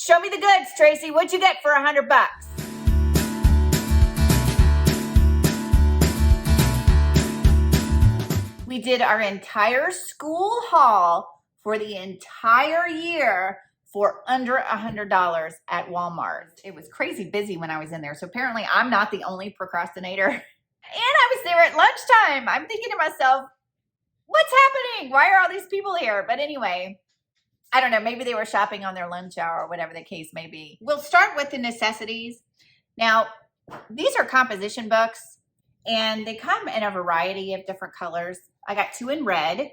Show me the goods, Tracy. What'd you get for $100? We did our entire school haul for the entire year for under $100 at Walmart. It was crazy busy when I was in there. So apparently I'm not the only procrastinator. And I was there at lunchtime. I'm thinking to myself, what's happening? Why are all these people here? But anyway, I don't know. Maybe they were shopping on their lunch hour or whatever the case may be. We'll start with the necessities. Now, these are composition books, and they come in a variety of different colors. I got 2 in red,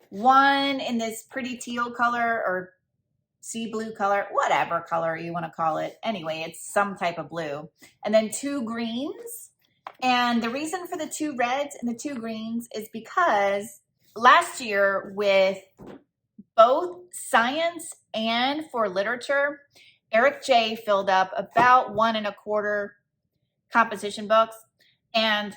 1 in this pretty teal color or sea blue color, whatever color you want to call it. Anyway, it's some type of blue. And then 2 greens. And the reason for the 2 reds and the 2 greens is because last year with both science and for literature, Eric J filled up about 1 1/4 composition books. And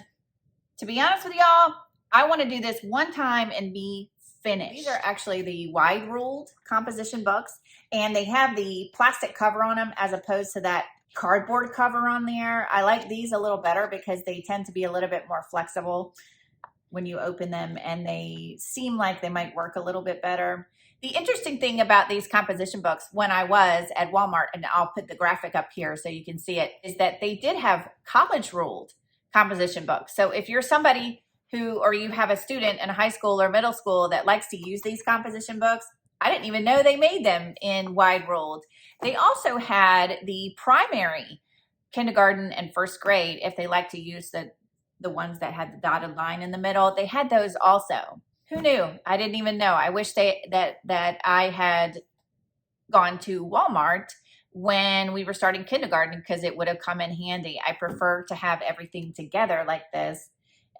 to be honest with y'all, I want to do this one time and be finished. These are actually the wide ruled composition books, and they have the plastic cover on them as opposed to that cardboard cover on there. I like these a little better because they tend to be a little bit more flexible when you open them, and they seem like they might work a little bit better. The interesting thing about these composition books when I was at Walmart, and I'll put the graphic up here so you can see it, is that they did have college ruled composition books. So if you're somebody who, or you have a student in high school or middle school that likes to use these composition books, I didn't even know they made them in wide ruled. They also had the primary kindergarten and first grade, if they like to use the ones that had the dotted line in the middle, they had those also. Who knew? I didn't even know. I wish that I had gone to Walmart when we were starting kindergarten because it would have come in handy. I prefer to have everything together like this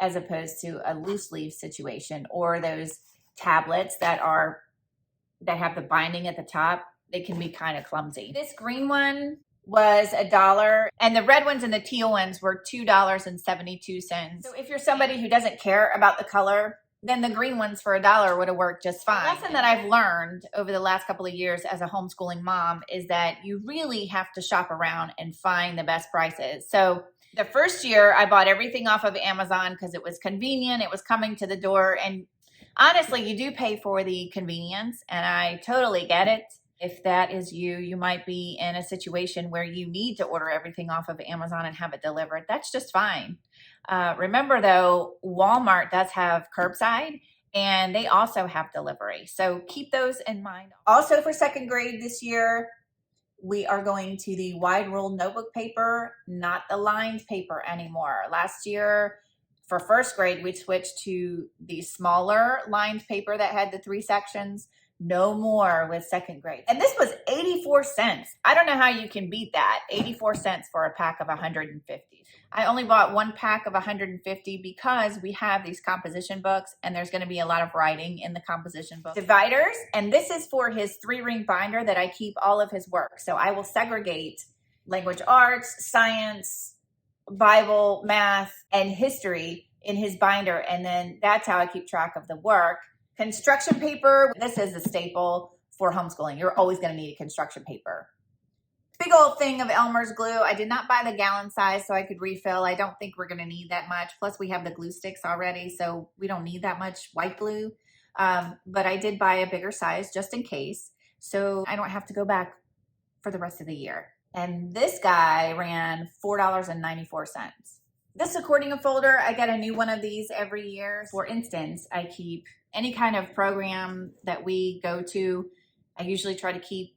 as opposed to a loose leaf situation or those tablets that have the binding at the top. They can be kind of clumsy. This green one was $1, and the red ones and the teal ones were $2.72. So if you're somebody who doesn't care about the color, then the green ones for $1 would have worked just fine. The lesson that I've learned over the last couple of years as a homeschooling mom is that you really have to shop around and find the best prices. So the first year I bought everything off of Amazon because it was convenient. It was coming to the door. And honestly, you do pay for the convenience, and I totally get it. If that is you, you might be in a situation where you need to order everything off of Amazon and have it delivered. That's just fine. Remember though, Walmart does have curbside, and they also have delivery. So keep those in mind. Also for second grade this year, we are going to the wide ruled notebook paper, not the lined paper anymore. Last year for first grade, we switched to the smaller lined paper that had the 3 sections. No more with second grade. And this was 84 cents. I don't know how you can beat that. 84 cents for a pack of 150. I only bought 1 pack of 150 because we have these composition books, and there's going to be a lot of writing in the composition book. Dividers, and this is for his 3-ring binder that I keep all of his work. So I will segregate language arts, science, Bible, math, and history in his binder, and then that's how I keep track of the work. Construction paper, this is a staple for homeschooling. You're always going to need a construction paper. Big old thing of Elmer's glue. I did not buy the gallon size so I could refill. I don't think we're going to need that much. Plus we have the glue sticks already, so we don't need that much white glue. But I did buy a bigger size just in case, so I don't have to go back for the rest of the year. And this guy ran $4.94. This accordion folder, I get a new one of these every year. For instance, I keep any kind of program that we go to. I usually try to keep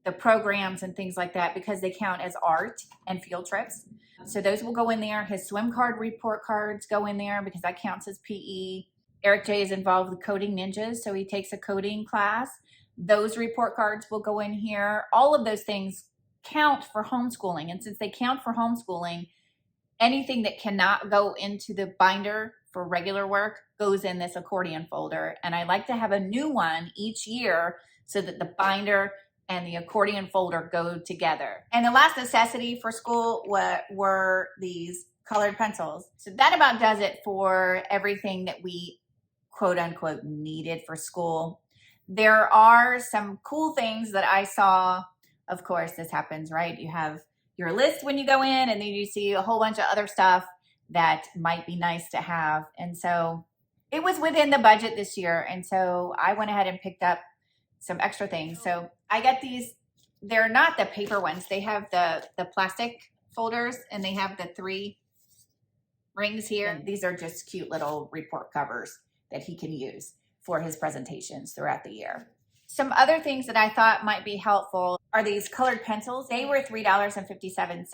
the programs and things like that because they count as art and field trips. So those will go in there. His swim card report cards go in there because that counts as PE. Eric J is involved with Coding Ninjas, so he takes a coding class. Those report cards will go in here. All of those things count for homeschooling. And since they count for homeschooling, anything that cannot go into the binder for regular work goes in this accordion folder. And I like to have a new one each year so that the binder and the accordion folder go together. And the last necessity for school were these colored pencils. So that about does it for everything that we quote unquote needed for school. There are some cool things that I saw of course, this happens, right? You have your list when you go in, and then you see a whole bunch of other stuff that might be nice to have. And so it was within the budget this year. And so I went ahead and picked up some extra things. So I got these, they're not the paper ones. They have the plastic folders, and they have the 3 rings here. And these are just cute little report covers that he can use for his presentations throughout the year. Some other things that I thought might be helpful are these colored pencils. They were $3.57. And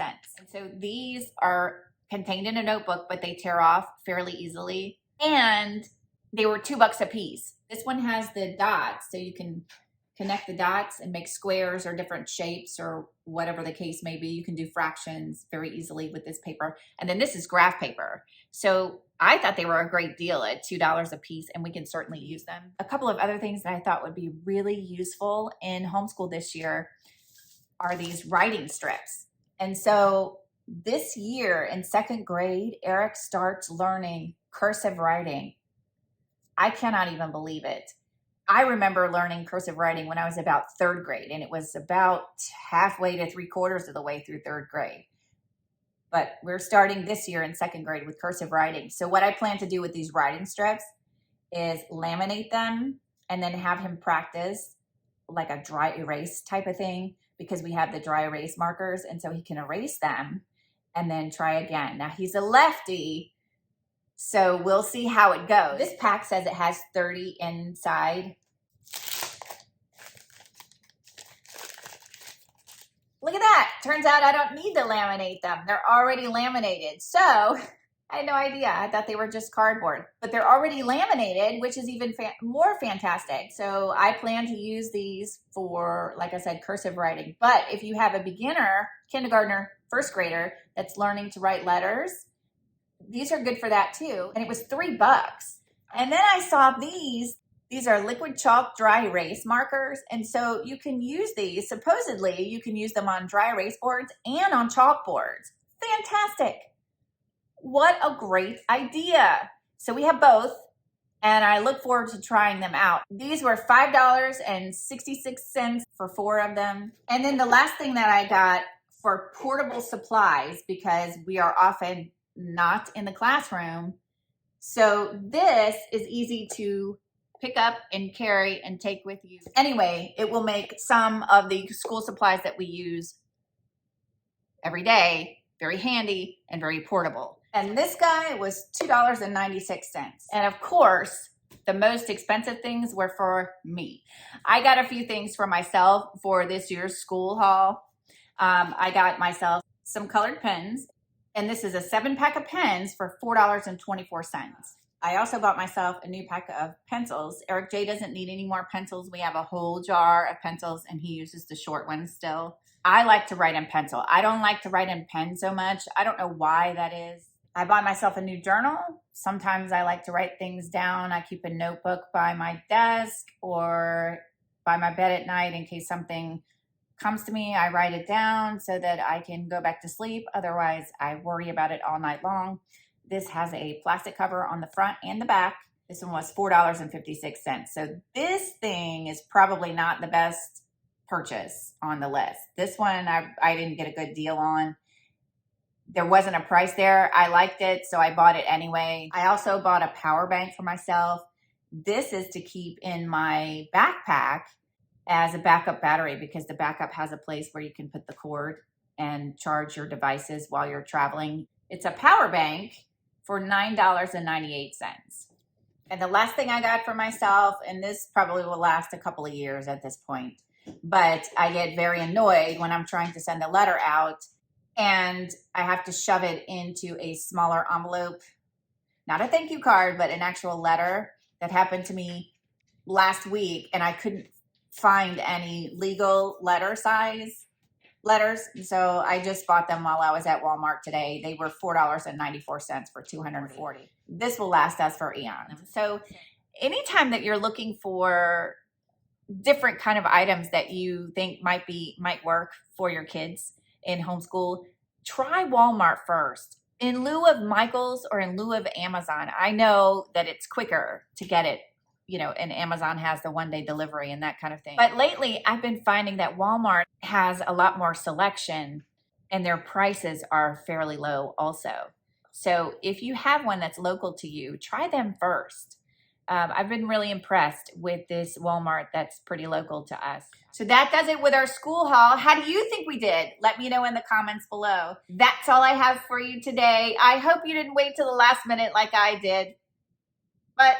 so these are contained in a notebook, but they tear off fairly easily. And they were $2 a piece. This one has the dots, so you can connect the dots and make squares or different shapes or whatever the case may be. You can do fractions very easily with this paper. And then this is graph paper. So I thought they were a great deal at $2 a piece, and we can certainly use them. A couple of other things that I thought would be really useful in homeschool this year are these writing strips. And so this year in 2nd grade, Eric starts learning cursive writing. I cannot even believe it. I remember learning cursive writing when I was about 3rd grade, and it was about halfway to 3/4 of the way through 3rd grade. But we're starting this year in 2nd grade with cursive writing. So what I plan to do with these writing strips is laminate them and then have him practice like a dry erase type of thing, because we have the dry erase markers, and so he can erase them and then try again. Now he's a lefty, so we'll see how it goes. This pack says it has 30 inside. Look at that. Turns out I don't need to laminate them. They're already laminated. So I had no idea. I thought they were just cardboard, but they're already laminated, which is even more fantastic. So I plan to use these for, like I said, cursive writing. But if you have a beginner, kindergartner, 1st grader that's learning to write letters, these are good for that too. And it was $3. And then I saw these. These are liquid chalk dry erase markers. And so you can use these, supposedly you can use them on dry erase boards and on chalkboards. Fantastic. What a great idea. So we have both, and I look forward to trying them out. These were $5.66 for 4 of them. And then the last thing that I got for portable supplies, because we are often not in the classroom. So this is easy to pick up and carry and take with you. Anyway, it will make some of the school supplies that we use every day very handy and very portable. And this guy was $2.96. And of course, the most expensive things were for me. I got a few things for myself for this year's school haul. I got myself some colored pens, and this is a 7-pack of pens for $4.24. I also bought myself a new pack of pencils. Eric J doesn't need any more pencils. We have a whole jar of pencils, and he uses the short ones still. I like to write in pencil. I don't like to write in pen so much. I don't know why that is. I bought myself a new journal. Sometimes I like to write things down. I keep a notebook by my desk or by my bed at night in case something comes to me. I write it down so that I can go back to sleep. Otherwise, I worry about it all night long. This has a plastic cover on the front and the back. This one was $4.56. So this thing is probably not the best purchase on the list. This one I didn't get a good deal on. There wasn't a price there. I liked it, so I bought it anyway. I also bought a power bank for myself. This is to keep in my backpack as a backup battery, because the backup has a place where you can put the cord and charge your devices while you're traveling. It's a power bank for $9.98. And the last thing I got for myself, and this probably will last a couple of years at this point, but I get very annoyed when I'm trying to send a letter out and I have to shove it into a smaller envelope. Not a thank you card, but an actual letter. That happened to me last week, and I couldn't find any legal letter size letters. So I just bought them while I was at Walmart today. They were $4.94 for 240. This will last us for eons. So anytime that you're looking for different kind of items that you think might work for your kids in homeschool, try Walmart first. In lieu of Michael's or in lieu of Amazon, I know that it's quicker to get it, and Amazon has the 1-day delivery and that kind of thing. But lately I've been finding that Walmart has a lot more selection and their prices are fairly low also. So if you have one that's local to you, try them first. I've been really impressed with this Walmart that's pretty local to us. So that does it with our school haul. How do you think we did? Let me know in the comments below. That's all I have for you today. I hope you didn't wait till the last minute like I did. But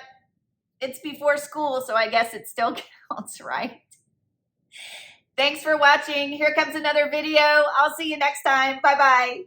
it's before school, so I guess it still counts, right? Thanks for watching. Here comes another video. I'll see you next time. Bye-bye.